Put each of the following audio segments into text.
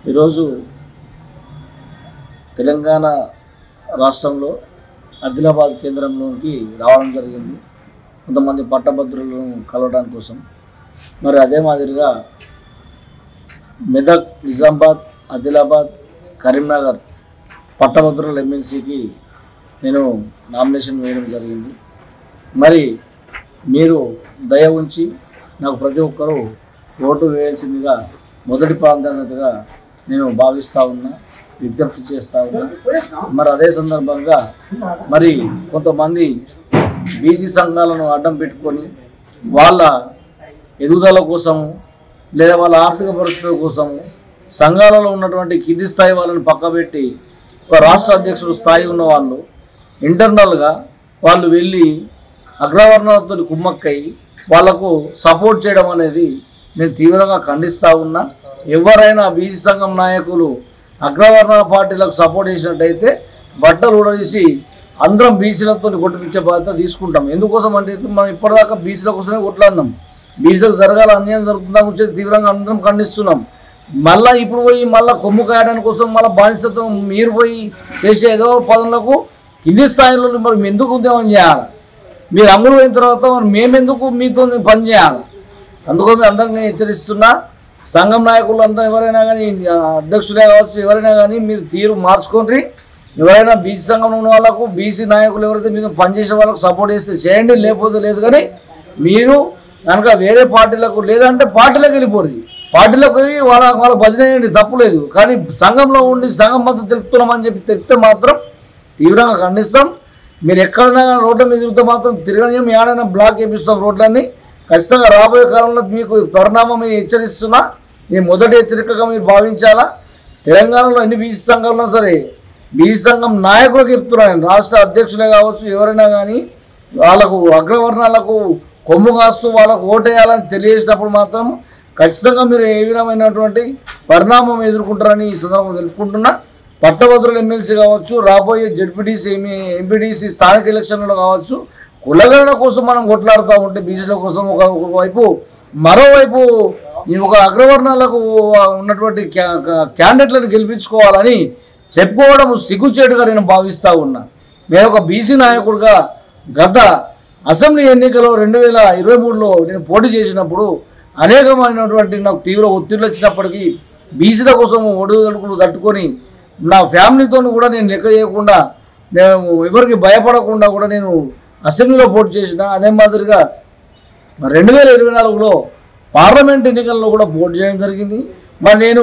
ఈరోజు తెలంగాణ రాష్ట్రంలో ఆదిలాబాద్ కేంద్రంలోకి రావడం జరిగింది కొంతమంది పట్టభద్రులను కలవడానికి కోసం. మరి అదే మాదిరిగా మెదక్, నిజామాబాద్, ఆదిలాబాద్, కరీంనగర్ పట్టభద్రుల ఎమ్మెల్సీకి నేను నామినేషన్ వేయడం జరిగింది. మరి మీరు దయ ఉంచి నాకు ప్రతి ఒక్కరూ ఓటు వేయాల్సిందిగా మొదటి ప్రాధాన్యతగా నేను భావిస్తూ ఉన్నా, విజ్ఞప్తి చేస్తూ ఉన్నా. మరి అదే సందర్భంగా మరి కొంతమంది బీసీ సంఘాలను అడ్డం పెట్టుకొని వాళ్ళ ఎదుగుదల కోసము లేదా వాళ్ళ ఆర్థిక పరిస్థితుల కోసము సంఘాలలో ఉన్నటువంటి కింది స్థాయి వాళ్ళని పక్కబెట్టి ఒక రాష్ట్ర అధ్యక్షుడు స్థాయి ఉన్న వాళ్ళు ఇంటర్నల్గా వాళ్ళు వెళ్ళి అగ్రవర్ణాలతో కుమ్మక్కై వాళ్లకు సపోర్ట్ చేయడం అనేది నేను తీవ్రంగా ఖండిస్తూ ఉన్నా. ఎవరైనా బీసీ సంఘం నాయకులు అగ్రవర్ణాల పార్టీలకు సపోర్ట్ చేసినట్టయితే బట్టలు ఊడదీసి అందరం బీసీలతో కొట్టిపించే బాధ్యత తీసుకుంటాం. ఎందుకోసం అంటే మనం ఇప్పటిదాకా బీసీల కోసమే కొట్లాడినాం. బీసీలకు జరగాల అన్యాయం జరుగుతుందా గురించి తీవ్రంగా అందరం ఖండిస్తున్నాం. మళ్ళీ ఇప్పుడు పోయి మళ్ళీ కొమ్ము కాయడానికి కోసం మళ్ళీ బానిసత్వం మీరు పోయి చేసే ఏదో పనులకు కింది స్థాయిలో మరి ఎందుకు ఉద్యమం చేయాలి? మీరు అమలు అయిన తర్వాత మరి మేమెందుకు మీతో పని చేయాలి? అందుకోసం అందరినీ హెచ్చరిస్తున్నా. సంఘం నాయకులు అంతా ఎవరైనా కానీ అధ్యక్షులే కావచ్చు, ఎవరైనా కానీ మీరు తీరు మార్చుకోండి. ఎవరైనా బీసీ సంఘంలో ఉన్న వాళ్ళకు బీసీ నాయకులు ఎవరైతే మీరు పనిచేసే వాళ్ళకు సపోర్ట్ చేస్తే చేయండి, లేకపోతే లేదు. కానీ మీరు కనుక వేరే పార్టీలకు లేదంటే పార్టీలకు వెళ్ళిపోరు. పార్టీలకు వెళ్ళి వాళ్ళ భజన చేయండి, తప్పులేదు. కానీ సంఘంలో ఉండి సంఘం మద్దతు తెలుపుతున్నామని చెప్పి తెలిపితే మాత్రం తీవ్రంగా ఖండిస్తాం. మీరు ఎక్కడైనా రోడ్ల మీద తిరిగితే మాత్రం తిరగడం ఏడైనా బ్లాక్ చేపిస్తాం రోడ్లన్నీ. ఖచ్చితంగా రాబోయే కాలంలో మీకు పరిణామం హెచ్చరిస్తున్నా. ఈ మొదటి హెచ్చరికగా మీరు భావించాలా. తెలంగాణలో ఎన్ని బీసీ సంఘాలు ఉన్నా సరే బీసీ సంఘం నాయకులకు చెప్తున్నాను, రాష్ట్ర అధ్యక్షులే కావచ్చు ఎవరైనా కానీ వాళ్ళకు అగ్రవర్ణాలకు కొమ్ము కాస్తూ వాళ్ళకు ఓటేయాలని తెలియజేసినప్పుడు మాత్రం ఖచ్చితంగా మీరు ఏ విధమైనటువంటి పరిణామం ఎదుర్కొంటారని ఈ సందర్భంగా తెలుపుకుంటున్నా. పట్టభద్రుల ఎమ్మెల్సీ కావచ్చు, రాబోయే జెడ్పీటీసీ, ఎంపీటీసీ స్థానిక ఎలక్షన్లలో కావచ్చు, కులగణన కోసం మనం కొట్లాడుతూ ఉంటే బీసీల కోసం ఒకవైపు, మరోవైపు ఈ ఒక అగ్రవర్ణాలకు ఉన్నటువంటి క్యాండిడేట్లను గెలిపించుకోవాలని చెప్పుకోవడం సిగ్గుచేటుగా నేను భావిస్తూ ఉన్నా. నేను ఒక బీసీ నాయకుడిగా గత అసెంబ్లీ ఎన్నికలో 2023లో నేను పోటీ చేసినప్పుడు అనేకమైనటువంటి నాకు తీవ్ర ఒత్తిళ్ళు వచ్చినప్పటికీ బీసీల కోసం ఒడుదడుకులు తట్టుకొని నా ఫ్యామిలీతో కూడా నేను లెక్క చేయకుండా, నేను ఎవరికి భయపడకుండా కూడా నేను అసెంబ్లీలో పోటీ చేసిన. అదే మాదిరిగా 2024లో పార్లమెంట్ ఎన్నికల్లో కూడా పోటీ చేయడం జరిగింది. మరి నేను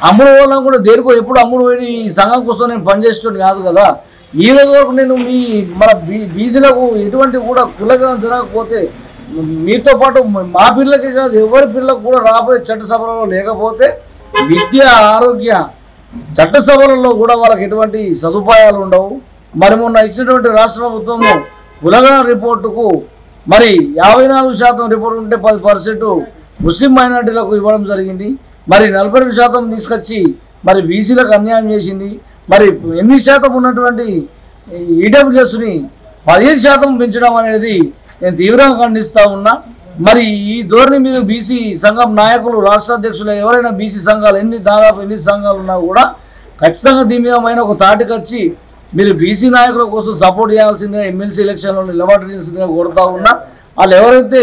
అమ్ముడు వాళ్ళం కూడా దేనికో ఎప్పుడు అమ్ముడు పోయి ఈ సంఘం కోసం నేను పనిచేసేటోని కాదు కదా. ఈ రోజు వరకు నేను మన బీసీలకు ఎటువంటి కూడా కులగణన జరగకపోతే మీతో పాటు మా పిల్లలకే కాదు ఎవరి పిల్లలకు కూడా రాబోయే చట్టసభలలో లేకపోతే విద్య, ఆరోగ్య చట్టసభలలో కూడా వాళ్ళకి ఎటువంటి సదుపాయాలు ఉండవు. మరి మొన్న ఇచ్చినటువంటి రాష్ట్ర ప్రభుత్వము కులగణన రిపోర్టుకు మరి 54% రిపోర్ట్ ఉంటే 10% ముస్లిం మైనార్టీలకు ఇవ్వడం జరిగింది. మరి 42% తీసుకొచ్చి మరి బీసీలకు అన్యాయం చేసింది. మరి 8% ఉన్నటువంటి ఈడబ్ల్యూఎస్ని 15% పెంచడం అనేది నేను తీవ్రంగా ఖండిస్తూ ఉన్నా. మరి ఈ ధోరణి మీరు బీసీ సంఘం నాయకులు, రాష్ట్ర అధ్యక్షులు ఎవరైనా బీసీ సంఘాలు దాదాపు ఎన్ని సంఘాలు ఉన్నా కూడా ఖచ్చితంగా దీని మీద ఒక తాటికి వచ్చి మీరు బీసీ నాయకుల కోసం సపోర్ట్ చేయాల్సిందిగా ఎమ్మెల్సీ ఎలక్షన్లో నిలబడాల్సిందిగా కోరుతూ ఉన్నా. వాళ్ళు ఎవరైతే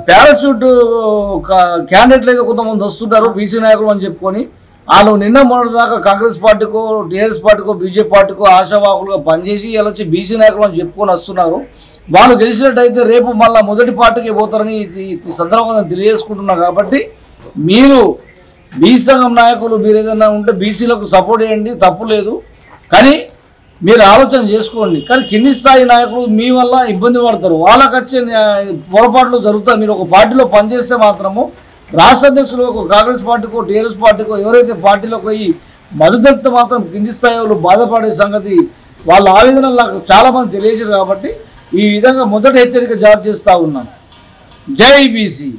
పారాషూట్ క్యాండిడేట్లు అయితే కొంతమంది వస్తుంటారు బీసీ నాయకులు అని చెప్పుకొని, వాళ్ళు నిన్న మొన్నటిదాకా కాంగ్రెస్ పార్టీకో, టీఆర్ఎస్ పార్టీకో, బీజేపీ పార్టీకో ఆశావాహులుగా పనిచేసి ఇలా వచ్చి బీసీ నాయకులు అని చెప్పుకొని వస్తున్నారు. వాళ్ళు గెలిచినట్టయితే రేపు మళ్ళీ మొదటి పార్టీకి పోతారని ఈ సందర్భంగా తెలియజేసుకుంటున్నారు. కాబట్టి మీరు బీసీ సంఘం నాయకులు మీరు ఏదైనా ఉంటే బీసీలకు సపోర్ట్ చేయండి, తప్పు లేదు. కానీ మీరు ఆలోచన చేసుకోండి. కానీ కింది స్థాయి నాయకులు మీ వల్ల ఇబ్బంది పడతారు, వాళ్ళకి వచ్చే పొరపాట్లు జరుగుతాయి. మీరు ఒక పార్టీలో పనిచేస్తే మాత్రము రాష్ట్ర అధ్యక్షులు కాంగ్రెస్ పార్టీకో, టీఆర్ఎస్ పార్టీకో ఎవరైతే పార్టీలోకి పోయి మద్దతు మాత్రం కింది స్థాయి వాళ్ళు బాధపడే సంగతి వాళ్ళ ఆవేదనలు నాకు చాలామంది తెలియజేశారు. కాబట్టి ఈ విధంగా మొదటి హెచ్చరిక జారీ చేస్తూ ఉన్నాను. జై బీసీ.